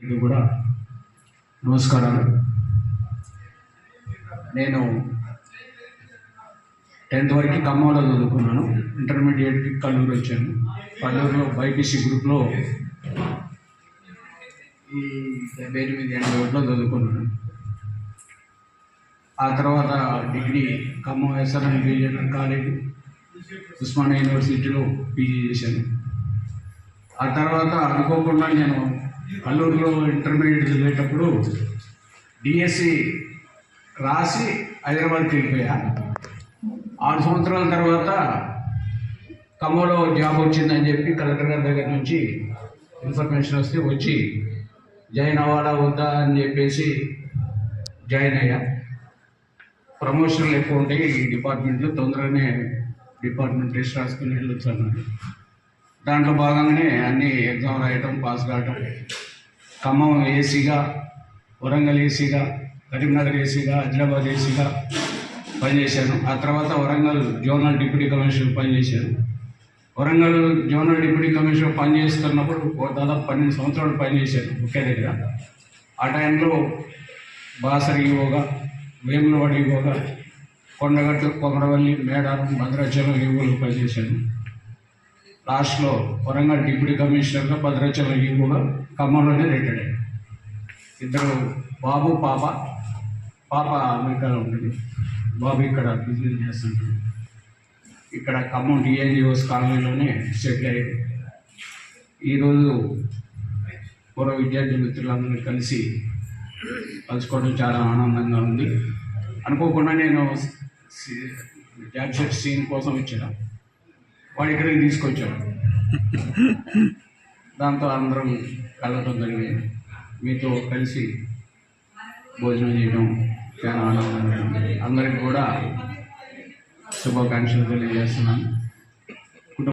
ఇది కూడా నమస్కారాలు. నేను 10th వరకు ఖమ్మంలో చదువుకున్నాను. ఇంటర్మీడియట్కి కల్లూరు వచ్చాను. కల్లూరులో బైపీసీ గ్రూప్లో ఈ 78-80 చదువుకున్నాను. ఆ తర్వాత degree Khammam ఎస్ఆర్ఎన్ BJP college Osmania యూనివర్సిటీలో పీజీ చేశాను. ఆ తర్వాత అనుకోకుండా నేను కల్లూరులో ఇంటర్మీడియట్ చదివేటప్పుడు డిఎస్సి రాసి హైదరాబాద్కి వెళ్ళిపోయా. 6 సంవత్సరాల తర్వాత ఖమ్మంలో జాబ్ వచ్చిందని చెప్పి కలెక్టర్ గారి దగ్గర నుంచి ఇన్ఫర్మేషన్ వస్తే వచ్చి జాయిన్ అవ్వాలా వద్దా అని చెప్పేసి జాయిన్ అయ్యా. ప్రమోషన్లు ఎక్కువ ఉంటాయి ఈ డిపార్ట్మెంట్లో, తొందరగానే డిపార్ట్మెంట్ టెస్ట్ రాసుకుని వెళ్ళొచ్చు అన్నాడు. దాంట్లో భాగంగానే అన్ని ఎగ్జామ్ రాయటం, పాస్ కావటం. ఖమ్మం ఏసీగా, వరంగల్ ఏసీగా, కరీంనగర్ ఏసీగా, ఆదిలాబాద్ ఏసీగా పనిచేశాను. ఆ తర్వాత వరంగల్ జోనల్ డిప్యూటీ కమిషనర్ పనిచేశాను. వరంగల్ జోనల్ డిప్యూటీ కమిషనర్ పనిచేస్తున్నప్పుడు దాదాపు 12 సంవత్సరాలు పనిచేశాను ఒకే దగ్గర. ఆ టైంలో బాసర ఈవోగా, వేములవాడ ఈవోగా, కొండగట్టు, కొమరవల్లి, మేడారం, భద్రాచలం ఈవోలు పనిచేశాను. లాస్ట్లో వరంగల్ డిప్యూటీ కమిషనర్గా, భద్రాచలం ఈవోగా ఖమ్మంలోనే రిటైర్డ్ అయ్యాను. 2 బాబు, పాప. పాప అమెరికాలో ఉంటుంది, బాబు ఇక్కడ బిజినెస్ చేస్తుంటాడు. ఇక్కడ ఖమ్మం డిఎన్జిఓస్ కాలనీలోనే సెటిల్ అయ్యాడు. ఈరోజు పూర్వ విద్యార్థి మిత్రులందరినీ కలుసుకోవడం చాలా ఆనందంగా ఉంది. అనుకోకుండా నేను జాబ్ సెట్ సీన్ కోసం వచ్చాను, వాడు ఇక్కడికి తీసుకొచ్చాడు. దాంతో అందరం కలవటం జరిగింది. మీతో కలిసి భోజనం చేయడం చాలా ఆనందంగా ఉంది. అందరికి కూడా శుభాకాంక్షలు తెలియజేస్తున్నాను.